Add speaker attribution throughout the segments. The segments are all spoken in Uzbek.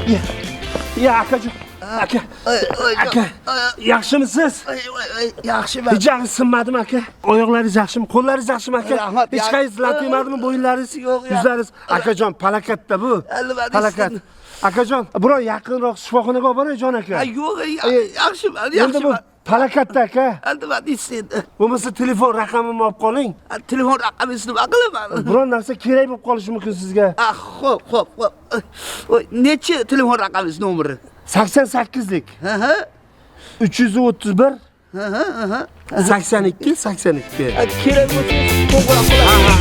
Speaker 1: Ya akajon. Aka. Yaxshimisiz?
Speaker 2: Yaxshiman.
Speaker 1: Hijingiz sinmadimi aka? Oyoqlaringiz yaxshimi? Qo'llaringiz yaxshimi aka?
Speaker 2: Rahmat.
Speaker 1: Hech qaysi latiymadimi bo'yinlaringiz?
Speaker 2: Yo'q.
Speaker 1: Yuzlaringiz. Akajon, palakatda bu. Palakat. Akajon, biror yaqinroq shifoxonaga olib boray jon aka.
Speaker 2: Yo'q, yaxshiman,
Speaker 1: Endi bu palakatda aka.
Speaker 2: nima deysiz endi?
Speaker 1: Bo'lmasa telefon raqamimni olib qoling.
Speaker 2: Telefon raqamingizni nima qilaman?
Speaker 1: Biror narsa kerak bo'lib qolishi mumkin sizga.
Speaker 2: Xo'p. Necha telefon raqamingiz nomeri?
Speaker 1: 88lik. 331 82 82.
Speaker 2: Kerak bo'lsa qo'ng'iroq qilaman.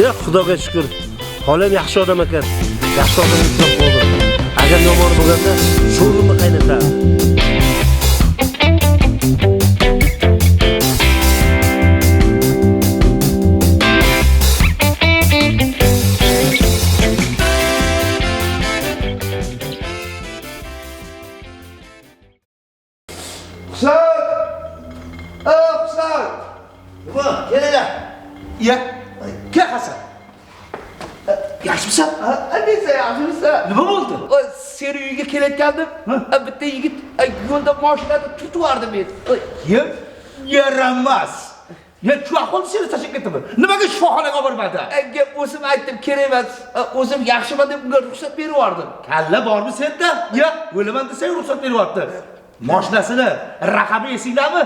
Speaker 1: Ya Xudoga shukr. Holam yaxshi odam ekan. Yaxshi odam uchrab qoldim. Agar yomon bo'lganda sho'rimni qaynatar.
Speaker 2: Husan! Nima? Kelinglar.
Speaker 1: Ya, ke Hasan. Yaxshimisan?
Speaker 2: Nesa yaxshimisan?
Speaker 1: Nima bo'ldi?
Speaker 2: Seni uyga kelayotgandim. Bitta yigit yo'lda mashinada tutib yubordi meni.
Speaker 1: Yaramas. Ya shu ahvol seni tashib ketdimi? Nimaga shifoxonaga olib bormadi?
Speaker 2: Gap o'zim aytdim, kerak emas. O'zim yaxshiman deb unga ruxsat berib yubordim.
Speaker 1: Kalla bormi senda? Ya, o'laman desang ruxsat beryapti. Mashinasini raqami esinglarmi?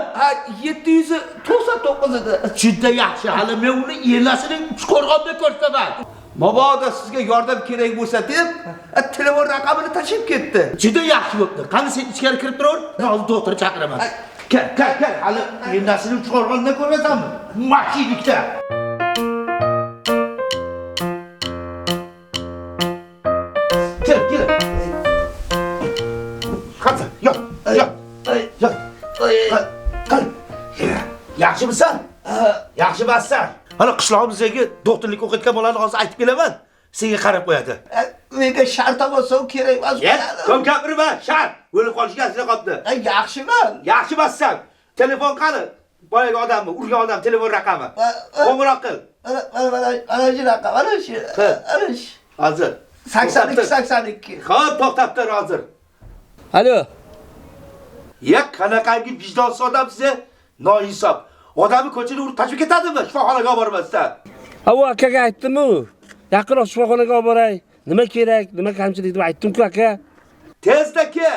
Speaker 2: 799 edi.
Speaker 1: Juda yaxshi. Hali men uni enasining Uchqo'rg'onda ko'rsaman.
Speaker 2: Mabodo sizga yordam kerak bo'lsa deb, telefon raqamini tashib ketdi.
Speaker 1: Juda yaxshi bo'pti. Qani sen ichkari kirib tur. Men hozir doktorni chaqiraman. Kel. Hali enasining Uchqo'rg'onda ko'rasanmi? Mashinlikda. Kel. Qani, yo'q. Yaxshimisan? Yaxshimassan? Mana qishlog'imizdagi doktorlik o'qiyotgan bolani hozir aytib kelaman. Senga qarab qo'yadi.
Speaker 2: Menga shart olsa kerak emas.
Speaker 1: Kom gapirma, shart. O'lib qolishga asli qoldi.
Speaker 2: Yaxshiman.
Speaker 1: Yaxshimassan. Telefon qani? Boyaga odammi? Urgan odam telefon raqami. Qo'ng'iroq qil.
Speaker 2: Mana shu raqam, mana shu.
Speaker 1: Hozir.
Speaker 2: 82.
Speaker 1: Xo'p, to'xtab tur hozir.
Speaker 2: Alo.
Speaker 1: Ya qanaqangi vijdonsiz odamsiz, noinsof. Odamni ko'chada urib tashib ketadimi shifoxonaga olib bormasdan?
Speaker 3: U akaga aytdim-ku. Yaqinroq shifoxonaga olib boray. Nima kerak, nima kamchilik deb aytdim-ku aka.
Speaker 1: Tezda ke.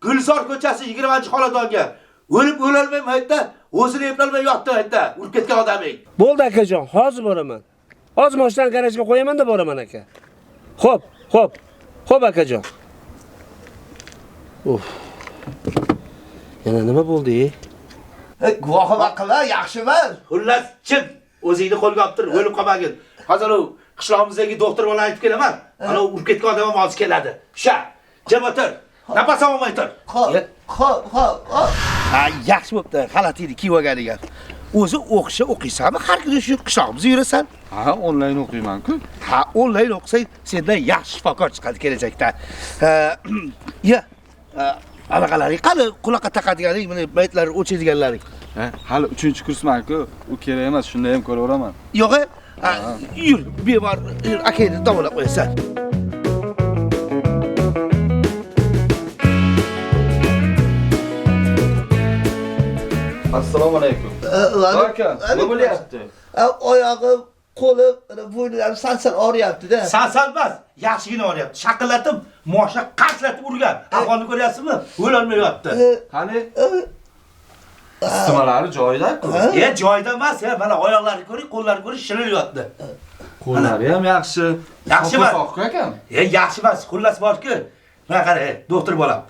Speaker 1: Gulzor ko'chasi 20-xonadonga. O'lib o'lolmayman aytda, o'zini eplolmay yotdi aytda. Urib ketgan odaming.
Speaker 3: Bo'ldi akajon, hozir boraman. Hozir mashinani garajga qo'yaman-da boraman aka. Xo'p akajon. Yana nima bo'ldi?
Speaker 2: Guvohima qila, yaxshiman.
Speaker 1: Xullas, chim, o'zingni qo'lga olib tur, o'lib qolmagin. Hozir u qishlog'imizdagi doktor bilan aytib kelaman. Ana urib ketgan odam ham hozir keladi. Sha, jim o'tir. Nafas olmay tur.
Speaker 2: Xo'p.
Speaker 1: Yaxshi bo'pti, xalatingni kiyib olganiga. O'zi o'qiysanmi? Har kuni shu qishlog'imizda yurasan?
Speaker 4: Ha, onlayn o'qiyman-ku.
Speaker 1: Ha, onlayn o'qisang, sendan yaxshi shifokor chiqadi kelajakda. Anaqalaring qani quloqqa taqadiganing, mana baytlar o'chadiganlaring.
Speaker 4: Hali 3-kursman-ku. U kerak emas, shunda ham ko'raveraman.
Speaker 1: Yo'q, yur, bemor, akangni davolab qo'yasan.
Speaker 4: Assalomu alaykum. Aka, nima bo'lyapti?
Speaker 2: Oyog'im, qo'lim, bo'ynim sansan og'riyapti-da.
Speaker 1: Sansalmas, yaxshigina og'riyapti. Shaqillatib, moshina qarslatib urgan. Ahvolni ko'ryapsizmi? O'lolmay yotdi.
Speaker 4: Qani? Istimalari joyida-ku.
Speaker 1: Joyida emas, mana oyoqlarini ko'ring, qo'llarini ko'ring, shirin yotdi.
Speaker 4: Qo'llari ham yaxshi.
Speaker 1: Yaxshimas.
Speaker 4: Soqqa ekan.
Speaker 1: Yaxshi emas, xullas borki, mana qara, doktor bolam.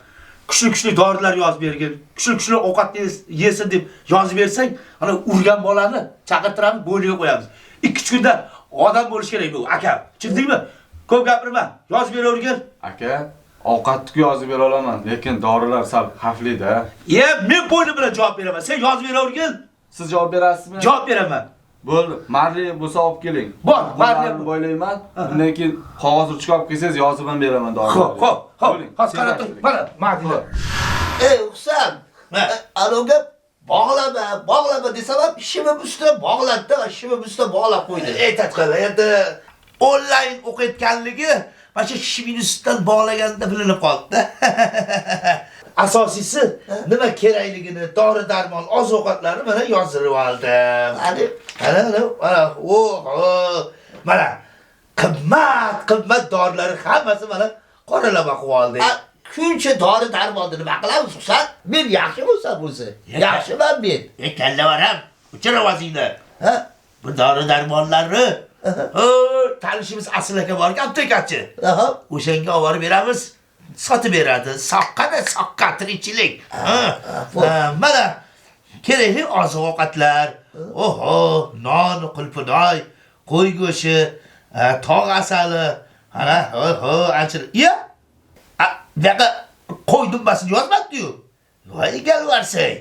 Speaker 1: Kuchli dorilar yozib bergin, kuchli ovqat yesin deb yozib bersang, ana urgan bolani chaqirtiramiz, bo'yniga qo'yamiz. 2-3 kunda odam bo'lish kerak bu, aka. Tushundingmi? Ko'p gapirma, yozib beravergin.
Speaker 4: Aka, ovqatni yozib bera olaman, lekin dorilar sal xavfli-da.
Speaker 1: Men bo'ynim bilan javob beraman. Sen yozib beravergin.
Speaker 4: Siz javob berasizmi?
Speaker 1: Javob beraman.
Speaker 4: Bo'ldi, marli bo'lsa olib keling.
Speaker 1: Bor, marli
Speaker 4: bo'ylayman. Undan keyin qog'oz ruchka olib kelsangiz yozib ham beraman dorilarni.
Speaker 1: Xo'p. Hozir qarab tur. Mana marli.
Speaker 2: Husan. Aloga
Speaker 1: bog'lama desam ham ishimim ustida bog'ladi-da, ishimim ustida bog'lab qo'ydi. Aytaqala, endi onlayn o'qiyotganligi mana shu ishimning ustidan bog'laganda bilinib qoldi-da. Asosiysi nima kerakligini, dori-darmon, oziq-ovqatlarni mana yozdirib oldim. Mana qimmat dorilar hammasi mana qoralama qilib oldik. Shuncha dori-darmonni nima qilamiz, Husan? Men yaxshi bo'lsam o'zi. Yaxshiman men. Kallavaram, o'chira ovozingni. Ha? Bu dori-darmonlarni tanishimiz Asl aka bor, aptekachi. O'shanga olib borib beramiz. Sotib beradi. Soqqa tirikchilik. Mana kerakli oziq-ovqatlar. Non, qulpunoy, qo'y go'shti, tog' asali, ana, ancha. Bunaqa qo'y dumbasini yozmabdi-yu. Voy galvarsay.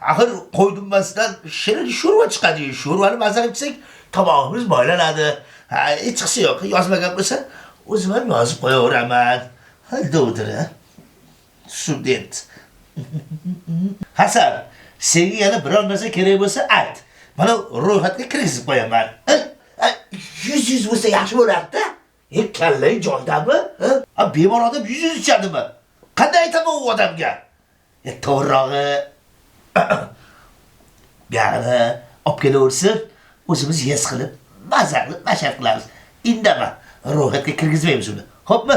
Speaker 1: Axir qo'y dumbasidan shirin sho'rva chiqadi. Sho'rvani mazza qilib ichsak, tomog'imiz boylanadi. Hech chiqsa yo'q. Yozmagan bo'lsa, o'zim ham yozib qo'yaveraman. Doktor, student. Hasan, senga yana biror narsa kerak bo'lsa ayt. Mana ro'yxatga kirgizib qo'yaman. 100 bo'lsa yaxshi bo'lardi-da. Kallay joydami? Bemor odam 100 ichadimi? Qanday aytaman u odamga? To'g'rirog'i buyog'ini olib kelaversin, o'zimiz yes qilib, mazza qilib, mashaqqat qilamiz. Indama, ro'yxatga kirgizmaymiz uni. Xo'pmi?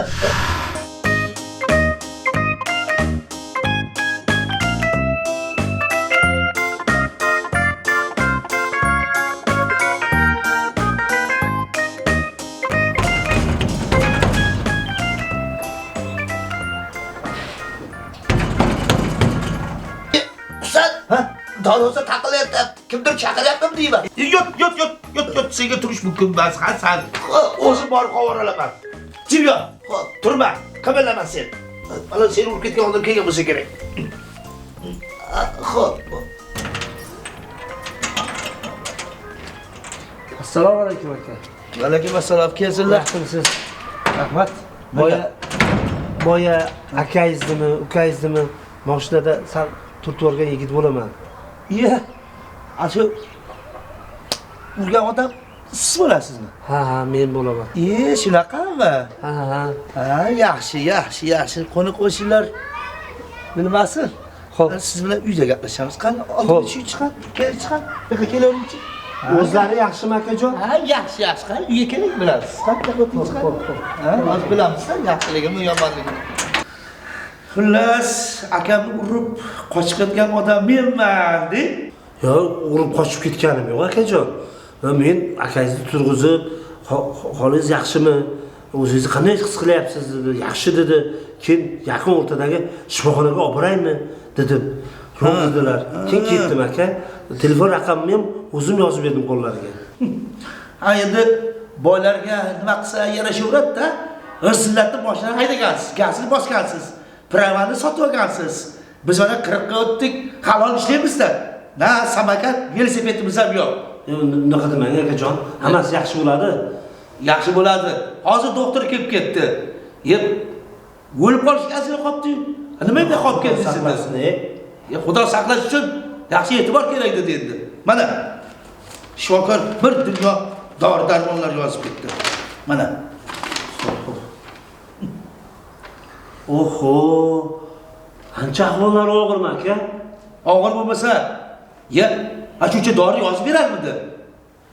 Speaker 1: Dorosa taqilyapti. Kimdir chaqiryaptimi deyman. Yot, senga turish mumkin emas, Hasan. O'zim borib qo'voralaman. Jimyo, turma, qimillama sen. Mana sen urib ketgan odam kelgan bo'lsa kerak. Xo'p.
Speaker 3: Assalomu alaykum aka.
Speaker 1: Va alaykum assalom. Kelsinlar.
Speaker 3: Yaxshimisiz? Rahmat. Boya akayizmi, ukayizmi mashinada sal turtvorgan yigit bo'laman.
Speaker 1: Iya. Ashu urgan odam siz bo'lasizmi?
Speaker 3: Ha, men bo'laman.
Speaker 1: Shunaqami?
Speaker 3: Ha.
Speaker 1: Yaxshi. Qo'ni qo'shnilar nimasi?
Speaker 3: Xo'p.
Speaker 1: Siz bilan uyda gaplashamiz. Qani, oldin shu chiqar, yo'qqa kelaveringchi.
Speaker 3: O'zlari yaxshimi akajon?
Speaker 1: Yaxshi. Qani, uyga keling bilasiz. Qanday o'tib chiqar? Hozir bilamiz-da, yaxshiligimi, yomonligini. Xullas, akamni urib qochib ketgan odam menman, deb.
Speaker 3: Yo'q, urib qochib ketganim yo'q akajon. Men akangizni turg'izib, "Holingiz yaxshimi? O'zingizni qanday his qilyapsiz?" dedi. "Yaxshi" dedi. Keyin yaqin o'rtadagi shifoxonaga olib boraymi dedim. Yo'q dedilar. Keyin ketdim aka. Telefon raqamimni ham o'zim yozib berdim qo'llariga.
Speaker 1: Endi boylarga nima qilsa yarashaveradi-da. Hırsizlarni mashinadan haydagansiz, gazini bosgansiz. Pravani sotib olgansiz. Biz mana 40 ga o'tdik, halol ishlaymiz-da. Na samokat, velosipedimiz ham yo'q.
Speaker 3: Unaqa demang akajon, hammasi yaxshi bo'ladi.
Speaker 1: Yaxshi bo'ladi. Hozir doktor kelib ketdi. O'lib qolish asli qolibdi-yu. Nimaga qolib ketdingiz siz? Xudo saqlash uchun yaxshi e'tibor kerak dedi endi. Mana shifokor bir dunyo dori-darmonlar yozib ketdi. Mana.
Speaker 3: Oho. Qancha ahvollari og'irmi aka?
Speaker 1: Og'ir bo'lmasa, shuncha dori yozib berarmidi?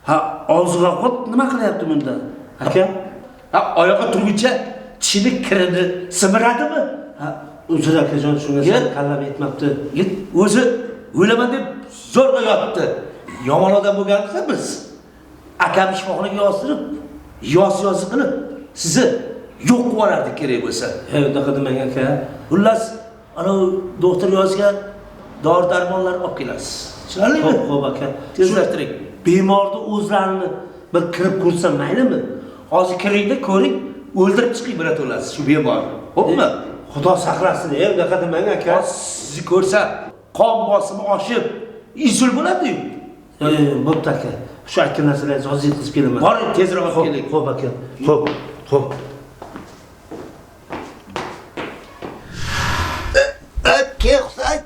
Speaker 3: Ha, oziq-ovqat nima qilyapti bunda? Aka?
Speaker 1: Oyoqqa turguncha tishini kirini simiradimi?
Speaker 3: Uzr akajon, shunga sal qallab yetmabdi.
Speaker 1: O'zi o'laman deb zo'rg'a yotdi. Yomon odam bo'lganmiz biz. Akam shifoxonaga yozdirib, yoz qilib sizni yo'q qilib yuborardik kerak bo'lsa.
Speaker 3: Unaqa demang aka.
Speaker 1: Xullas, ana doktor yozgan dori-darmonlar olib kelasiz. Tushunarlimi?
Speaker 3: Xo'p aka.
Speaker 1: Tezlashtiring.
Speaker 3: Bemorni o'zlarini bir kirib ko'rsam maylimi?
Speaker 1: Hozir kiringda ko'ring, o'ldirib chiqing birato'lasiz shu bemorni. Xo'pmi?
Speaker 3: Xudo saqlasin, unaqa demang aka.
Speaker 1: Sizni ko'rsa, qon bosimi oshib, insult bo'ladi-yu.
Speaker 3: Bo'pti aka. Shu aytgan narsalarni hozir yetkazib kelaman.
Speaker 1: Boring, tezroq olib keling.
Speaker 3: Xo'p aka. Xo'p.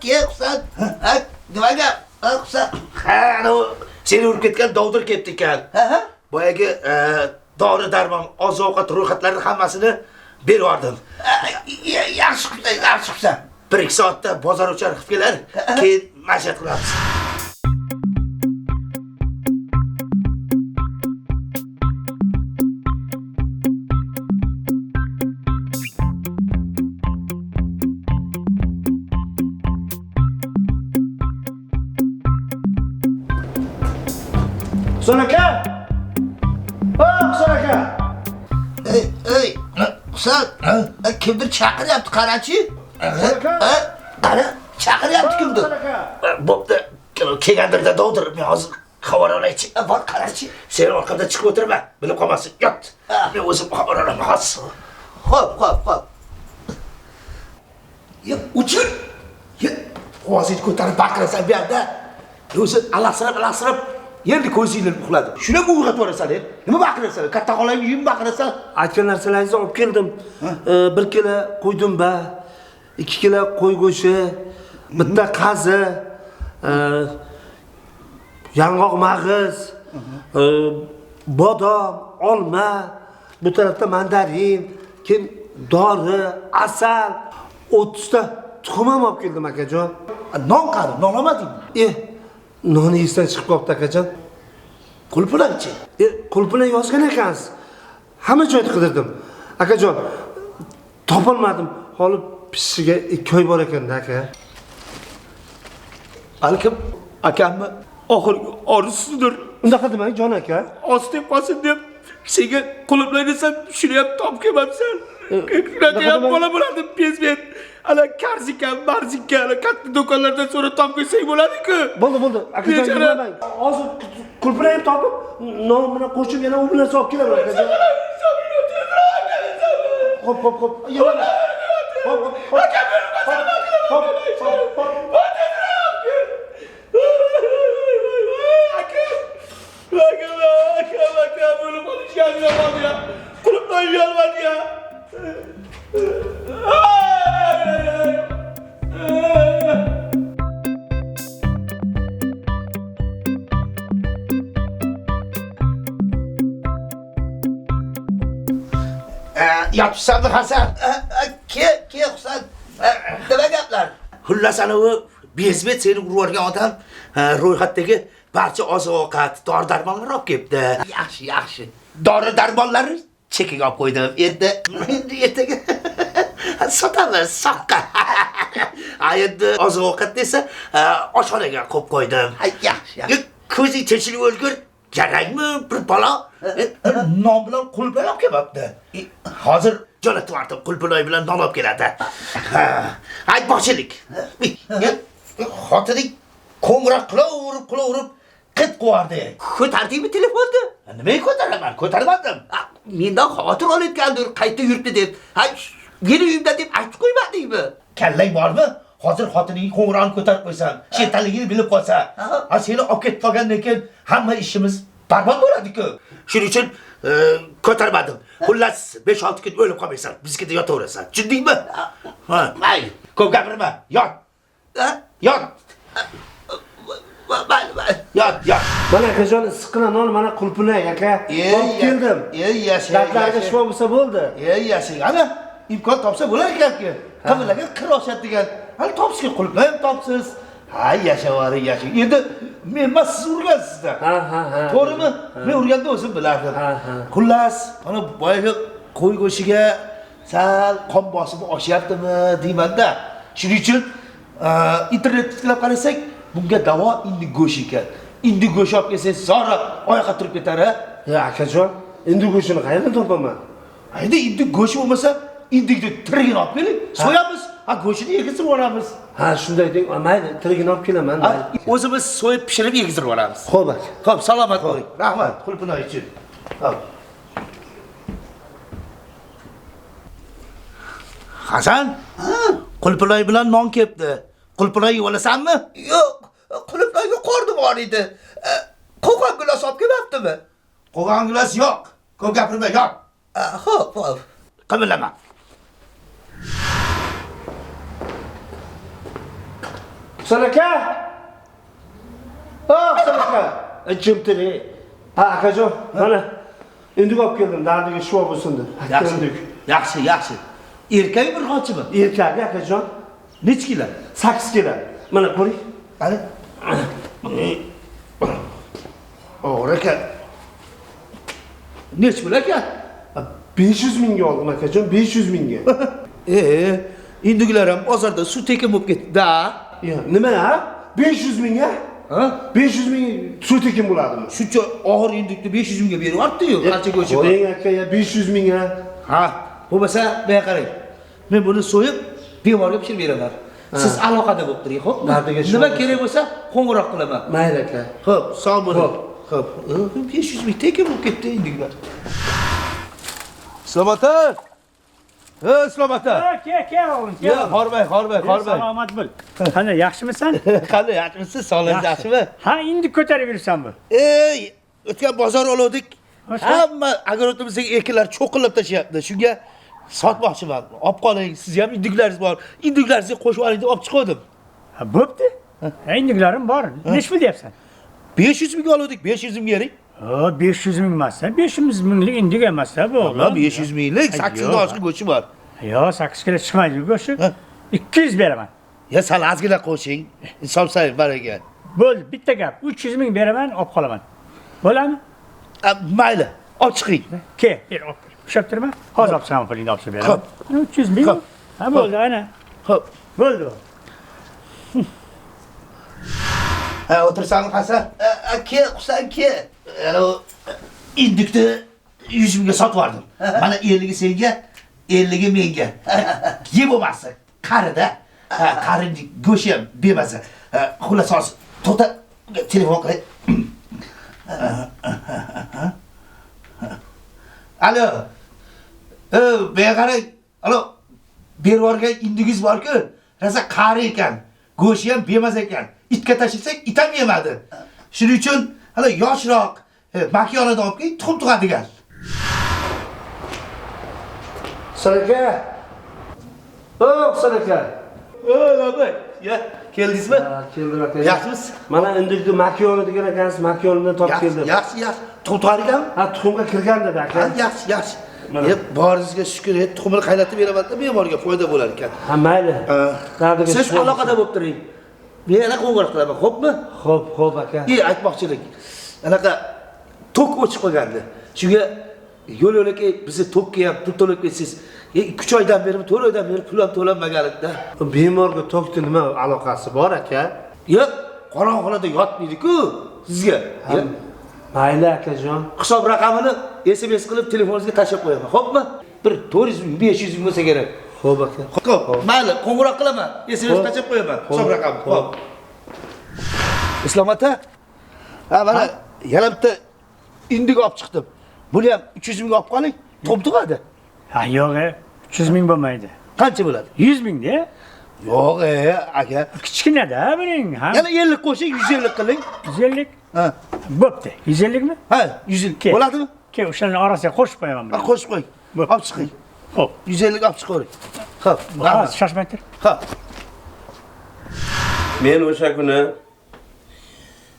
Speaker 1: Keksan. Nimaga? Seni urib ketgan dovdir kelibdi ekan.
Speaker 2: Ha.
Speaker 1: Boyagi dori darmon, oziq-ovqat ro'yxatlarini hammasini berib yubordim.
Speaker 2: Yaxshi qilsan.
Speaker 1: 1-2 soatda bozor uchar qilib kelar, keyin mashat qilamiz.
Speaker 3: Husan aka! Husan aka!
Speaker 2: Ey, Husan, kimdir chaqiryapti, qarachi. Qara, chaqiryapti kimdir.
Speaker 1: Bo'pti, kelgandirda dovdir, men hozir xabar olaychi.
Speaker 2: Bor qarachi.
Speaker 1: Sen orqamda chiqib o'tirma, bilib qolmasin. Yot. Men o'zim xabar olaman hozir.
Speaker 2: Xo'p. Ya, uchun.
Speaker 1: Ya, ovozingni ko'tarib baqirasan bu yerda. O'zi alahsirab, endi ko'zingni uxladi. Shuni uyg'otib yuborasan, nima baqirasan? Katta xolang uyim baqirasan.
Speaker 3: Aytgan narsalaringizni olib keldim. 1 kilo qo'ydimba, 2 kilo qo'y go'shti, bitta qazi, yong'oq mag'iz, bodom, olma, bu tarafda mandarin, keyin dori, asal, 30 ta tuxum ham olib keldim akajon.
Speaker 1: Non qari, non olmadingmi?
Speaker 3: Noni esdan chiqib qolibdi akajon.
Speaker 1: Qulpular-chi?
Speaker 3: Qulpular yozgan ekansiz. Hamma joyda qidirdim. Akajon, topolmadim. Holi pishishiga 2 oy bor ekanda aka.
Speaker 1: Balkim akamni oxirgi orzusidir.
Speaker 3: Unaqa demang jon aka.
Speaker 1: Oz deb qolsin deb senga quluplar desam, shuni ham topib kelmabsan. Shunaqa ham bola bo'ladi bezben. Ana Karzika, Marzika, katta do'konlardan so'ra topib kelsang bo'ladi-ku.
Speaker 3: Bo'ldi. Akajon demang. Hozir qulpularni topib, non bilan qo'shib yana u bilan olib kelaman akajon. Hop. Hop.
Speaker 1: Aka, bo'lib qolishganini oldi ya. Quluplar uyalmadi ya. Yotibsanmi Hasan?
Speaker 2: Ke, Husan. Nima gaplar?
Speaker 1: Xullas ana u bezbet seni urib yuborgan odam ro'yxatdagi barcha oziq-ovqat, dori-darmonlar olib kelibdi.
Speaker 2: Yaxshi.
Speaker 1: Dori-darmonlarni chekiga olib qo'ydim. Endi ertaga sotamiz, soqqa. Endi oziq-ovqat desa, oshxonaga qo'yib qo'ydim.
Speaker 2: Yaxshi.
Speaker 1: Ko'zing tinchlik o'lgur, kerakmi bir balo? Non bilan qulplar olib kelibdi. Hozir jo'natib yubordim, qulplar bilan non olib keladi. Aytmoqchilik. Xotining qo'ng'iroq qilaverib qit qo'yardi.
Speaker 2: Ko'tardingmi telefonni?
Speaker 1: Nimaga ko'taraman? Ko'tarmadim.
Speaker 2: Mendan xavotir olayotgandir, qayta yuribdi deb. Meni uyimda deb aytib qo'ymadingmi?
Speaker 1: Kallang bormi? Hozir xotining qo'ng'irog'ini ko'tarib qo'ysam, shetalligini bilib qolsa, seni olib ketib qolgandan keyin hamma ishimiz barbod bo'ladi-ku. Shuning uchun ko'tarmadim. Xullas 5-6 kun o'lib qolmaysan, bizga yotaverasan. Tushundingmi?
Speaker 2: Mayli.
Speaker 1: Ko'p gapirma. Yot. Yot. Yot.
Speaker 3: Mana akajon issiqqina non, mana qulpular aka. Olib keldim.
Speaker 1: Yashang.
Speaker 3: Dardlarga shifo bo'lsa bo'ldi.
Speaker 1: Yashang. Ana imkon topsa bo'lar ekan-ku. Qimlarga qir oshadi degan. Hali topishga quluplar ham topsiz. Yashang. Endi men emas siz urgansizda.
Speaker 3: Ha.
Speaker 1: To'g'rimi? Men urganda o'zim bilardim. Xullas, mana boyagi qo'y go'shiga sal qon bosimi oshyaptimi deyman-da. Shuning uchun internetda qidirib qarasak, bunga davo indi go'sh ekan. Indi go'sh olib kelsangiz, zora oyoqqa turib ketar, ha?
Speaker 3: Akajon, endi go'shtini qayerdan topaman?
Speaker 1: Endi indi go'sh bo'lmasa, indikni tirigini olib keling, so'yamiz, go'shtini yegizib olamiz.
Speaker 3: Shunday deng, mayli, tirigini olib kelaman.
Speaker 1: O'zimiz so'yib pishirib yegizib olamiz.
Speaker 3: Xo'p aka.
Speaker 1: Xo'p, salomat bo'ling. Rahmat, qulpinoy uchun. Xo'p. Hasan? Qulpinoy bilan non kelibdi. Qulpinoy yeb olasanmi?
Speaker 2: Yo'q, quluplarga qorni bor edi. Qo'qon gilos olib kelmabdimi?
Speaker 1: Qo'g'on gilos yo'q. Ko'p gapirma, yo'q.
Speaker 2: Xo'p.
Speaker 1: Qimillama.
Speaker 3: Husan aka! Husan aka! Jimtiri. Ha, akajon, mana endi olib keldim, dardiga shifo bo'lsin deb.
Speaker 1: Yaxshi. Yaxshi, yaxshi. Erkak bir xochimi?
Speaker 3: Erkak akajon. Necha kilo? 8 kilo. Mana ko'ring.
Speaker 1: Qani? O'g'ri ekan. Nech pul ekan?
Speaker 3: 500 mingga oldim akajon, 500 mingga.
Speaker 1: Indigilar ham bozorda suv tekin bo'lib ketdi-da.
Speaker 3: Yo, nima ha? 500 mingga?
Speaker 1: Ha?
Speaker 3: 500 ming suv tekin bo'ladimi?
Speaker 1: Shuncha og'ir indikni 500 mingga beryapti-yu, qancha go'shi bor.
Speaker 3: Qo'ying aka, 500 mingga.
Speaker 1: Ha, bo'lmasa men qarang. Men buni so'yib, bemorga pishirib beraman. Siz aloqada bo'lib turing, xo'pmi? Nima kerak bo'lsa, qo'ng'iroq qilaman.
Speaker 3: Mayli aka.
Speaker 1: Xo'p, sog' bo'ling. Xo'p. 500 ming tekin bo'lib ketdi indigilar. Islomota! Islomota!
Speaker 5: Kel o'g'lim, kel.
Speaker 1: Yo, hormay.
Speaker 5: Salomat bo'l. Qanday, yaxshimisan?
Speaker 1: Qanday, yaxshimisiz? Sog'lig'ingiz yaxshimi?
Speaker 5: Ha, endi ko'tarib yursanmi?
Speaker 1: O'tgan bozor oluvdik. Hamma agrotimimizdagi ekinlar cho'qilib tashlayapti. Shunga sotmoqchiman. Olib qoling, siz ham indiklaringiz bor. Indiklaringizni qo'shib oling deb olib chiqdim.
Speaker 5: Ha, bo'pti. Indiklarim bor. Nech pul deyapsan?
Speaker 1: 500 ming oluvdik, 500 ming bering.
Speaker 5: Ha, 500 ming emas-da. 500 minglik indik emas-da bu.
Speaker 1: Mana 500 minglik 8 oshli go'shi bor.
Speaker 5: Yo, 8 kilo chiqmaydi go'shi. 200 beraman.
Speaker 1: Ya sal ozgina qo'shing. Hisobsang baraga.
Speaker 5: Bo'ldi, bitta gap. 300 ming beraman, olib qolaman. Bo'ladimi?
Speaker 1: Mayli, olib chiqing.
Speaker 5: Kel, ber, olib ber. Ushlab turma. Hozir olib chiqaman pulingni olib beraman. 300 ming. Ha, bo'ldi, ana.
Speaker 1: Xo'p.
Speaker 5: Bo'ldi.
Speaker 1: O'tirsanmi Hasan? Aka, Husan aka. Ana indikni 100 mingga sotib yubordim. Mana 50 ga senga, 50 ga menga. Yeb bo'lmasa, qarida. Qarinni go'shi ham bemasa. Xullas hozir to'ta telefon qilay. Alo. Qarang. Alo. Berib yuborgan indigingiz bor-ku, rosa qari ekan. Go'shi ham bemaz ekan. Itga tashlasak, it ham yemadi. Shuning uchun hali yoshroq makiyonada olib kelib tuxum tug'adigan.
Speaker 3: Sanaka. Sanaka.
Speaker 1: Labai. Ya, keldingizmi?
Speaker 3: Ha, keldim aka.
Speaker 1: Yaxshimisiz?
Speaker 3: Mana indikni makiyoni degan ekansiz, makiyonidan topib keldim.
Speaker 1: Yaxshi. Tuxum tug'adiganmi?
Speaker 3: Ha, tuxumga kirgan dedi aka.
Speaker 1: Yaxshi. Boringizga shukr, tuxumni qaynatib beraman-da, bemorga foyda bo'lar ekan.
Speaker 3: Ha, mayli. Dardiga
Speaker 1: Siz aloqada bo'lib turing. Men yana qo'ng'iroq qilaman, xo'pmi?
Speaker 3: Xo'p aka.
Speaker 1: Aytmoqchilik. Anaqa tok o'chib qolgandi. Shunga yo'l-yo'lakay bizni tokka ham pul to'lab ketsiz. 3 oydan beri, 4 oydan beri pul ham to'lanmaganlikda.
Speaker 3: Bemorga tokni nima aloqasi bor aka?
Speaker 1: Yo'q, qorong'uxonada yotmaydi-ku sizga.
Speaker 3: Mayli akajon.
Speaker 1: Hisob raqamini SMS qilib telefoningizga tashlab qo'yaman, xo'pmi? Bir 400 ming, 500 ming bo'lsa kerak.
Speaker 3: Xo'p aka.
Speaker 1: Xo'p, mayli, qo'ng'iroq qilaman. SMS tashlab qo'yaman. Hisob raqamini. Xo'p. Islom aka. Mana yana bitta indik olib chiqdim. Buni ham 300 ming olib qoling, to'p tug'adi.
Speaker 5: Ha, yo'q, 300 ming bo'lmaydi.
Speaker 1: Qancha bo'ladi?
Speaker 5: 100 ming-da.
Speaker 1: Yo'q, aka.
Speaker 5: Kichkina-da buning. Ha.
Speaker 1: Yana 50 qo'shing, 150 qiling.
Speaker 5: 150.
Speaker 1: Ha.
Speaker 5: Bo'pti. 150 mi?
Speaker 1: Ha, 150. Bo'ladimi?
Speaker 5: Kel, o'shaning orasiga qo'shib qo'yaman buni.
Speaker 1: Qo'shib qo'ying. Olib chiqing.
Speaker 5: Xo'p.
Speaker 1: 150 ga olib chiqavering. Xo'p,
Speaker 5: Hozir shoshmay tur.
Speaker 1: Xo'p.
Speaker 6: Men o'sha kuni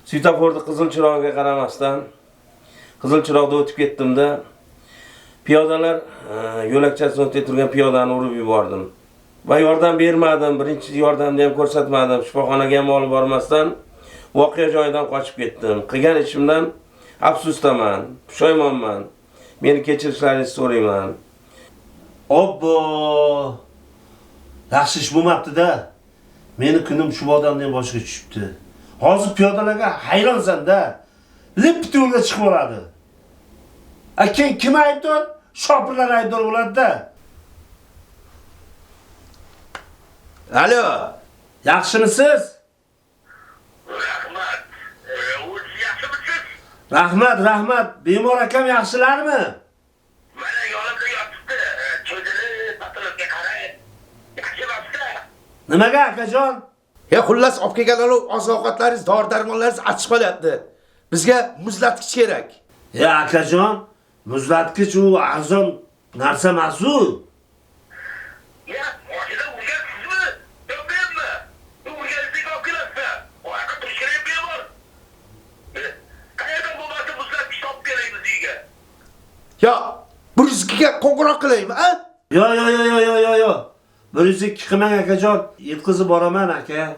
Speaker 6: svetoforda qizil chirog'iga qaramasdan qizil chiroqda o'tib ketdimda piyodalar yo'lakchasida o'tib turgan piyodani urib yubordim. Va yordam bermadim, birinchi yordamni ham ko'rsatmadim. Shifoxonaga ham olib bormasdan voqea joyidan qochib ketdim. Qilgan ishimdan afsusdaman, pushaymonman. Meni kechirishlaringizni so'rayman.
Speaker 3: Obbo. Yaxshi ish bo'lmabdi-da. Meni kunim shu odamdan boshqa tushibdi. Hozir piyodalarga hayronsan-da. Lip yo'lga chiqib oladi. Kim aybdor? Shopirlar aybdor bo'ladi-da.
Speaker 1: Alo.
Speaker 3: Yaxshimisiz?
Speaker 7: Rahmat. O'zi yaxshimisiz?
Speaker 3: Rahmat. Bemor akam yaxshilarmi?
Speaker 7: Mana yonimda yotibdi. Cho'zilib, patologga qarab. Yaxshi emasda.
Speaker 3: Nimaga akajon?
Speaker 1: Xullas olib kelgan oziq-ovqatlaringiz, dori-darmonlaringiz achib qolyapti. Bizga muzlatgich kerak.
Speaker 3: Akajon, muzlatgich u arzon narsa emas-ku.
Speaker 7: Ya, mashina urgansizmi? Yo'qmi? Urgansizga olib kelasizlar. Oyoqqa turish kerak bemor.
Speaker 2: Yo, 102 ga qo'ng'iroq qilaymi, a?
Speaker 3: Yo. 102 qilmang akajon. Yetkazib boraman aka.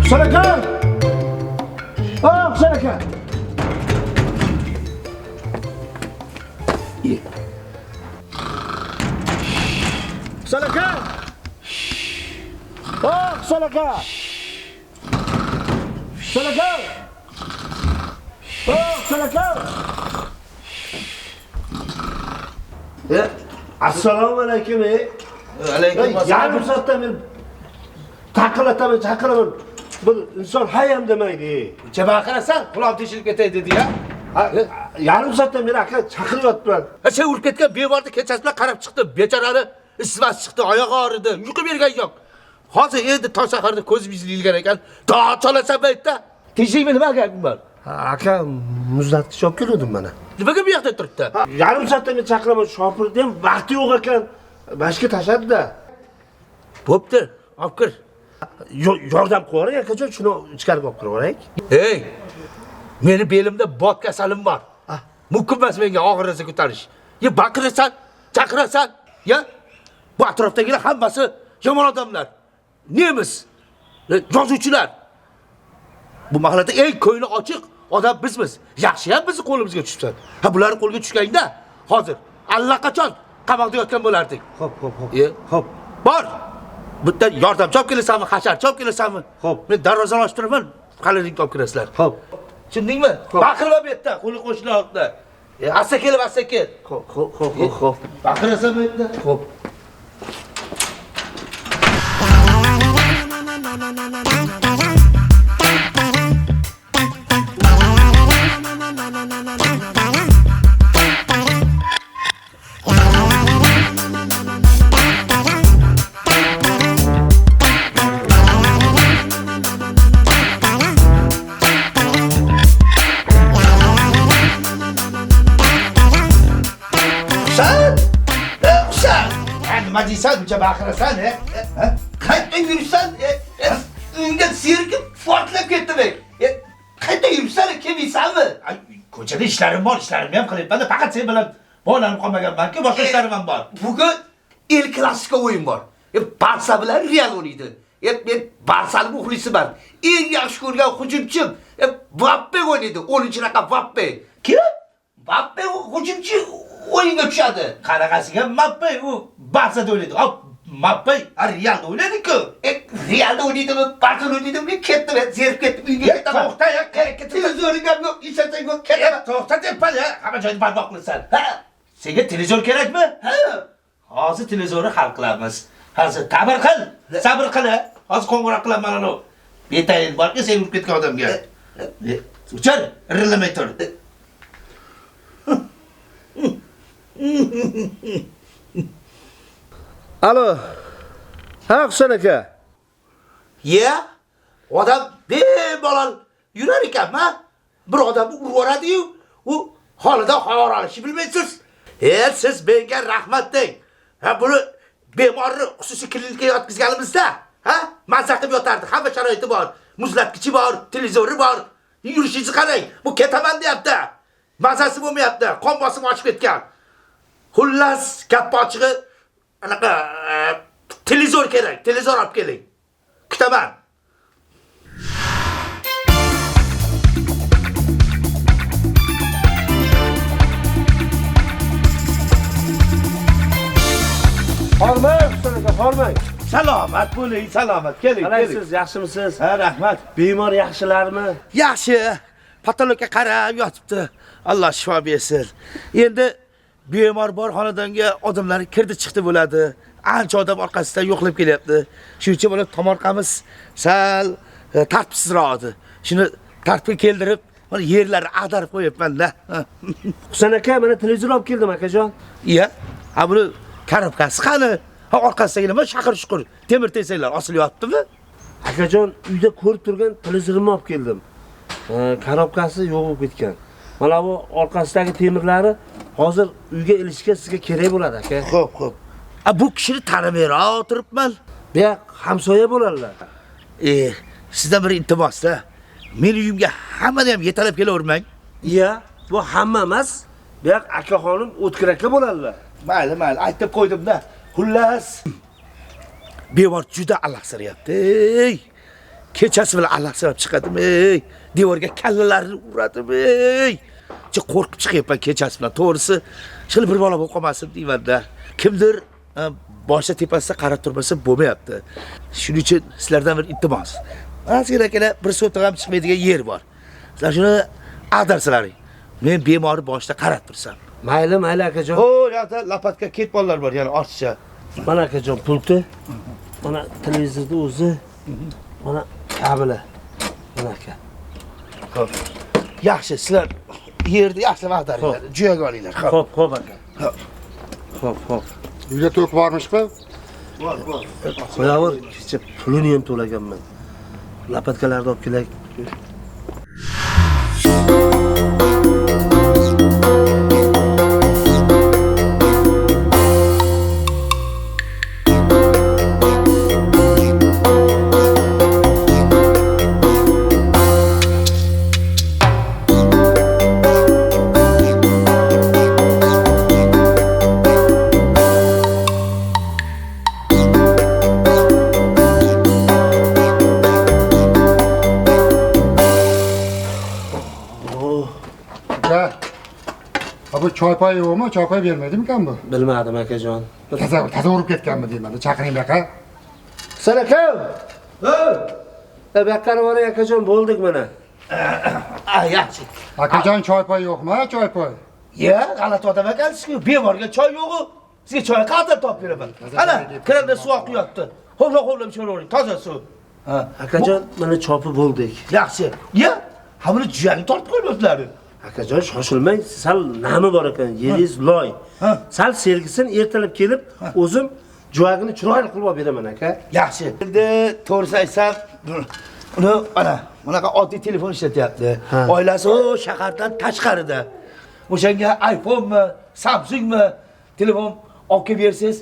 Speaker 5: Husan aka! Husan aka! Husan aka! Husan aka! Husan aka! Husan aka!
Speaker 3: Assalomu alaykum.
Speaker 2: Alaykum
Speaker 3: Yarim soatdan men chaqiraman. Bir inson hayam demaydi.
Speaker 2: Jaba qarasan, quloq teshilib ketay dedi ya.
Speaker 3: Yarim soatdan men aka chaqiryapman.
Speaker 2: Sen urib ketgan bemorni kechasi bilan qarab chiqdim. Bechorani isitmas chiqdi, oyog'i og'ridi, uyqu bergan yo'q. Hozir endi tong saharda ko'zimiz ilgan ekan. Dod cholasan baytda. Tejikmi nima gaping bor?
Speaker 3: Aka muzlatgich olib keldim mana.
Speaker 2: Nimaga bu yoqda turibdi?
Speaker 3: Yarim soatdan men chaqiraman, shopirda ham vaqti yo'q ekan. Bashga tashladida.
Speaker 2: Bo'pti, olib kir.
Speaker 3: Yordam qilavering akajon, shuni ichkariga olib kiraveraylik.
Speaker 2: Hey! Meni belimda bot kasalim bor. Mumkin emas menga og'riqni ko'tarish. Ye baqirasan, chaqirasan, ya? Bu atrofdagilar hammasi yomon odamlar. Nemis, yozuvchilar. Bu mahallada eng ko'ngli ochiq odam bizmiz. Yaxshi ham bizni qo'limizga tushibsan. Ha, bularning qo'liga tushganda hozir allaqachon qamoqda yotgan bo'lardik.
Speaker 3: Xo'p.
Speaker 2: Xo'p. Bor. Bitta yordamchi olib kelasanmi, hasharchi olib kelasanmi?
Speaker 3: Xo'p.
Speaker 2: Men darvozani ochib turaman, qalinlikni olib kirasizlar.
Speaker 3: Xo'p.
Speaker 2: Tushundingmi? Baqirma bu yerda, qo'li qo'shni olibda. Asta kel.
Speaker 3: Xo'p.
Speaker 2: Baqirasan bu yerda.
Speaker 3: Xo'p.
Speaker 2: Nima deysan, buncha baqirasan, Qayerga yursan? Uyda sirkib portlab ketdimi? Qayerga yursan, kelmaysanmi? Ko'chada ishlarim bor, ishlarimni ham qilyapman-da, faqat sen bilan bolanim qolmaganman-ku, boshqa ishlarim ham bor. Bugun El Clasico o'yin bor. Barsa bilan Real o'ynaydi. Men Barsani muxlisiman. Eng yaxshi ko'rgan hujumchim Mbappe o'ynaydi, 10-raqam Mbappe. Kim? Mbappe hujumchi o'yinga tushadi. Qarag'asiga Mbappe u Barsada o'ynaydi. Mbappe Realda o'ynaydi-ku. Realda o'ynaydimi, Barsada o'ynaydimi? Ketdim, zerib ketdim, uyga ketaman. To'xta, televizoring ham yo'q, ishlatang yo'q, ketaman. To'xta debman, hamma joyni barmoq qilasan. Senga televizor kerakmi? Hozir televizorni hal qilamiz. Hozir sabr qil. Hozir qo'ng'iroq qilaman mana. Betayin borki, sen urib ketgan odamga. Uchar, irillamay tur.
Speaker 3: Alo. Ha, Husan aka.
Speaker 2: Odam bemalol yurar ekanmi? Bir odamni urib yuboradi-yu, u holidan xabar olishni bilmaysiz. Siz menga rahmat deng. Buni bemorni xususiy klinikga yotqizganimizda, mazza qilib yotardi. Hamma sharoiti bor. Muzlatgichi bor, televizori bor. Yurishingizni qarang. Bu ketaman deyapti. Mazasi bo'lmayapti. Qon bosimi oshib ketgan. Xullas, gap ochig'i anaqa televizor kerak. Televizor olib keling. Kutaman.
Speaker 3: Hormang, Husan aka, hormang.
Speaker 1: Salomat bo'ling, salomat. Keling.
Speaker 3: Qalaysiz, yaxshimisiz?
Speaker 1: Ha, rahmat.
Speaker 3: Bemor yaxshilarmi?
Speaker 2: Yaxshi. Patologga qarab yotibdi. Alloh shifo bersin. Endi bemor bor xonadonga odamlar kirdi chiqdi bo'ladi. Ancha odam orqasidan yo'qlab kelyapti. Shuning uchun bo'lib tomorqamiz sal tartibsizroq edi. Shuni tartibga keltirib, mana yerlarni ag'darib qo'yapman-da.
Speaker 3: Husan aka, mana televizor olib keldim akajon.
Speaker 2: Buni karobkasi qani? Orqasidagi nima shaqir-shuqur temir tesaklar osilyaptimi?
Speaker 3: Akajon uyda ko'rib turgan televizorimni olib keldim. Korobkasi yo'q bo'lib ketgan. Mana bu orqasidagi temirlari hozir uyga ilishga sizga kerak bo'ladi aka.
Speaker 2: Xo'p. Bu kishini tanimayroq o'tiribman.
Speaker 3: Bu yoq hamsoya bo'ladilar.
Speaker 2: Sizdan bir iltimos-da. Meni uyimga hammani ham yetalab kelavermang.
Speaker 3: Iya, bu hamma emas. Bu yoq akaxonim o'tkir aka bo'ladilar.
Speaker 2: Mayli, aytib qo'ydim-da. Xullas, bemor juda alahsirayapti. Ey! Kechasi bilan alahsirab chiqadim, ey! Devorga kallalarini uradim, ey! Qo'rqib chiqyapman kechasi bilan. To'g'risi, shil bir bola bo'lib qolmasin deyman-da. Kimdir boshqa tepasida qarab turmasa bo'lmayapti. Shuning uchun sizlardan bir iltimos. Ozginagina bir so'tga ham chiqmaydigan yer bor. Sizlar shuni ag'darsilaring. Men bemorni boshida qarab tursam.
Speaker 3: Mayli akajon.
Speaker 2: O, yoqda lapatka ketmonlar bor, ya'ni ortiqcha.
Speaker 3: Mana akajon pulti. Mana televizorda o'zi. Mana kabeli. Mana aka.
Speaker 2: Xo'p. Yaxshi, sizlar yerni yaxshi vaqtlaringlar. Joyiga olinglar.
Speaker 3: Xo'p aka. Xo'p.
Speaker 8: Uyda to'k bormishmi?
Speaker 2: Bor.
Speaker 3: Qo'yaver, kecha pulini ham to'laganman. Lapatkalarni olib kelay.
Speaker 8: Bu choypoy yo'qmi? Choypoy bermaydimikan bu?
Speaker 3: Bilmadim akajon.
Speaker 8: Taza urib ketganmi deyman. Chaqiring bu yoqqa.
Speaker 3: San aka. Bu yoqqani bor akajon, bo'ldik mana.
Speaker 2: Yaxshi.
Speaker 8: Akajon choypoy yo'qmi? Choypoy.
Speaker 2: G'alati odam ekansiz-ku. Bemorga choy yo'q-ku. Sizga choy qayerdan topib beraman? Ana, kranda suv oqyapti. Hovla-hovla cho'ravering, toza suv.
Speaker 3: Akajon, mana chopib bo'ldik.
Speaker 2: Yaxshi. Ha buni jiyani tortib qo'yibsizlar.
Speaker 3: Akajon, shoshilmang, sal nami bor ekan, yeringiz loy. Sal sergisini ertalab kelib, o'zim joyagini chiroyli qilib olib beraman aka.
Speaker 2: Yaxshi. Endi to'g'risi aytsam, uni mana bunaqa oddiy telefon ishlatyapti. Oilasi o shahardan tashqarida. O'shanga iPhone-mi, Samsung-mi telefon olib kelib bersangiz,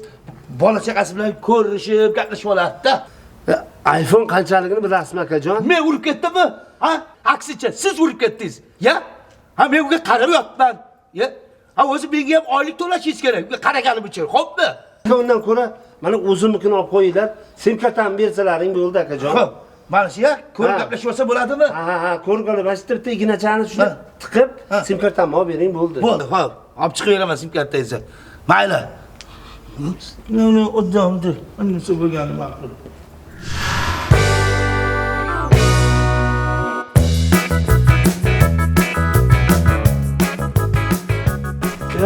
Speaker 2: bola chaqasi bilan ko'rishib, gaplashib oladi-da.
Speaker 3: iPhone qanchaligini bilasizmi akajon?
Speaker 2: Men urib ketdimmi? Aksincha, siz urib ketdingiz. Men unga qarab yotibman. O'zi menga ham oylik to'lashingiz kerak. Unga qaraganim uchun, xo'pmi?
Speaker 3: Undan ko'ra mana o'zimnikini olib qo'yinglar. Sim kartani bersalaring bo'ldi akajon.
Speaker 2: Xo'p. Mana shu ko'rib gaplashib olsa bo'ladimi?
Speaker 3: Ko'rib olib, bitta ignachani shuni tiqib, sim kartamni olib bering bo'ldi.
Speaker 2: Bo'ldi, xo'p. Olib chiqib beraman sim kartangizni. Mayli. O'zimni anisi bo'lgani ma'qul.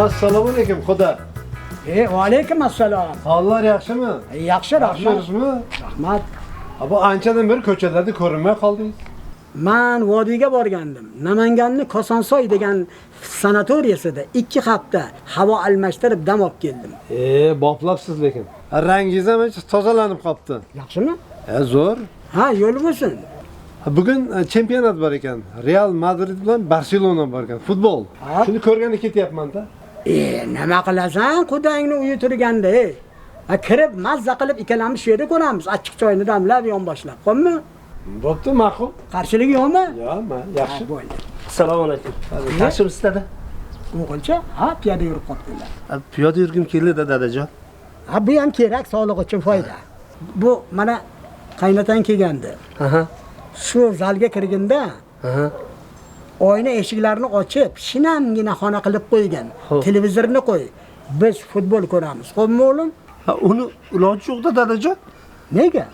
Speaker 8: Assalomu alaykum, xudo.
Speaker 5: Va alaykum assalom.
Speaker 8: Hollar yaxshimi?
Speaker 5: Yaxshi, rahmat.
Speaker 8: Yaxshimisiz?
Speaker 5: Rahmat.
Speaker 8: Bu anchadan beri ko'chalarda ko'rinmay qoldingiz.
Speaker 5: Men vodiyga borgandim. Namanganning Kosonsoy degan sanatoriyasida 2 hafta havo almashtirib dam olib keldim.
Speaker 8: Boplabsiz lekin. Rangingiz ham tozalanib qopti.
Speaker 5: Yaxshimi?
Speaker 8: Zo'r.
Speaker 5: Yo'l bo'lsin.
Speaker 8: Bugun chempionat bor ekan. Real Madrid bilan Barselona bor ekan. Futbol. Shuni ko'rganda ketyapman-da.
Speaker 5: Nima qilasan? Qudangni uyi turganda, kirib mazza qilib ikkalamiz shu yerda ko'ramiz. Achchiq choyni damlab yonboshlab. Qo'ymi?
Speaker 8: Bo'pti, ma'qul.
Speaker 5: Qarshilik yo'qmi?
Speaker 8: Yo'q, yaxshi.
Speaker 5: Bo'ldi.
Speaker 3: Assalomu alaykum. Yaxshimisizlar?
Speaker 5: O'g'ilcha, piyoda yurib qolibdilar.
Speaker 3: Piyoda yurgim keldi dadajon.
Speaker 5: Bu ham kerak, sog'liq uchun foyda. Bu mana qaynotang kelgandi. Shu zalga kirganda, oyna eshiklarini ochib, shinamgina xona qilib qo'ygan. Televizorni qo'y. Biz futbol ko'ramiz. Xo'pmi o'g'lim?
Speaker 3: Uni iloji yo'q-da dadajon.
Speaker 5: Nega?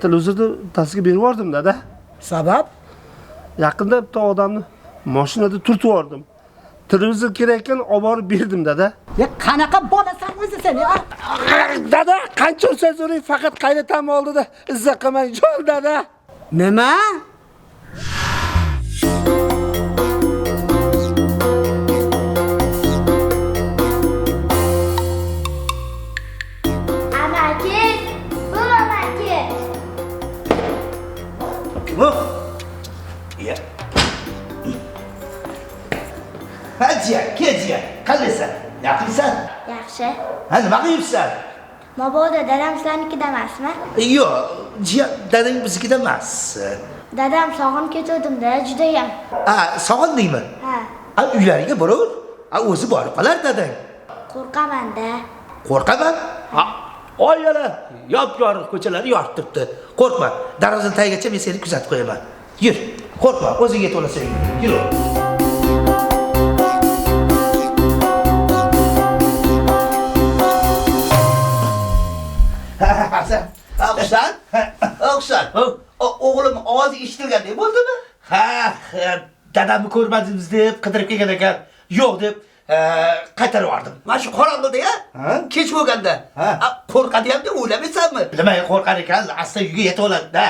Speaker 3: Televizorda tasiga berib yubordim dada.
Speaker 5: Sabab?
Speaker 3: Yaqinda bitta odamni mashinada turtib yubordim. Televizor kerak ekan, olib borib berdim dada.
Speaker 5: Qanaqa bolasan o'zi sen?
Speaker 3: Dada, qancha ursangiz uring, faqat qaynatam oldida izzat qilmang, jon dada.
Speaker 5: Nima?
Speaker 2: Ha jiyan, kel jiyan. Qalaysan? Nima qilsan?
Speaker 9: Yaxshi.
Speaker 2: Ha, nima qilyapsan?
Speaker 9: Mabodo dadam sizlarnikida emasmi?
Speaker 2: Yo'q, jiyan, dadang biznikida emas.
Speaker 9: Dadam sog'inib ketuvdim-da, judayam.
Speaker 2: Ha, sog'indingmi?
Speaker 9: Ha,
Speaker 2: Ha, uylariga boraver. Ha, o'zi borib qolar dadang.
Speaker 9: qo'rqaman-da.
Speaker 2: Qo'rqaman? Ha, oyalar, yop-yorug' ko'chalarni yorib turibdi. Qo'rqma, darvozaning tagigacha men seni kuzatib qo'yaman. Yur, qo'rqma, o'zing yetib olasang. Yur. Hasan, Oqsan? Oqsan. O'g'lim ovozi eshitilgandek bo'ldimi? Ha, dadamni ko'rmadingiz deb qidirib kelgan ekan. Yo'q deb qaytarib yubordim. Mana shu qorong'ida-ya, kech bo'lganda. Qo'rqadi ham deb o'ylamaysanmi? Nima qo'rqar ekan? Asta uyga yetib oladi-da.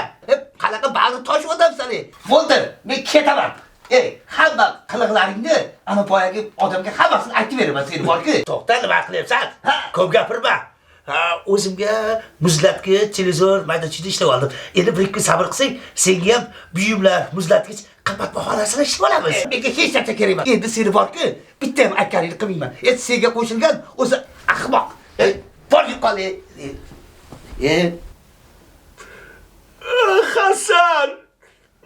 Speaker 2: Qanaqa ba'zi tosh odamsan ey. Bo'ldi, men ketaman. Ey, hamma qiliqlaringni ana boyagi odamga hammasini aytib beraman seni borki. To'xta, nima qilyapsan? Ko'p gapirma. O'zimga muzlatgich, televizor, mayda-chuyda ishlab oldim. Endi bir ikki kun sabr qilsang, senga ham buyumlar, muzlatgich, qimmatbaho narsalar ishlab olamiz. Menga hech narsa kerak emas. Endi seni borki, bitta ham aytganingni qilmayman. Senga qo'shilgan o'zi ahmoq. Bor yo'qol. Hasan,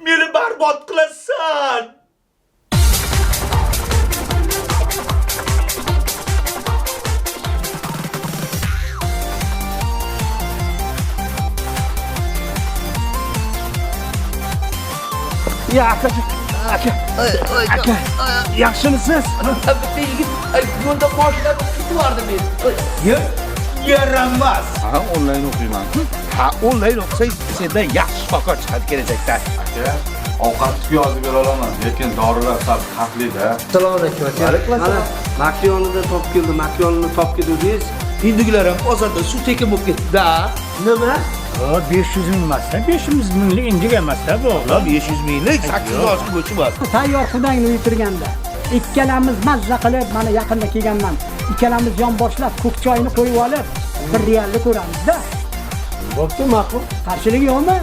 Speaker 2: meni barbod qilasan.
Speaker 3: Ya aka, yaxshimisiz?
Speaker 2: Bitta yigit yo'lda mashinaga tutib yubordi men. Yaranmas.
Speaker 1: Ha, onlayn o'qiyman. Ha, onlayn o'qisang sendan yaxshi shifokor chiqadi kelajakda.
Speaker 4: Aka, ovqatni yozib bera olaman, lekin dorilar sal xavfli-da.
Speaker 3: Assalomu alaykum aka. Mana Makiyonida topib keldim, Makiyonini topib keldingiz.
Speaker 2: Hindigilar ham bozorda suv tekin bo'lib ketdi-da.
Speaker 3: Nima?
Speaker 10: 500 ming emasda, 500 minglik injiq emasda bu.
Speaker 1: 500 minglik 800 go'chi bor.
Speaker 5: Tayyor xudangni uytirganda ikkalamiz mazza qilib mana yaqinda kelganman. Ikkalamiz yon boshlab ko'k choyni qo'yib olib, bir realni ko'ramiz-da.
Speaker 3: Bo'pti, ma'qul.
Speaker 5: Qarshilik yo'qmi?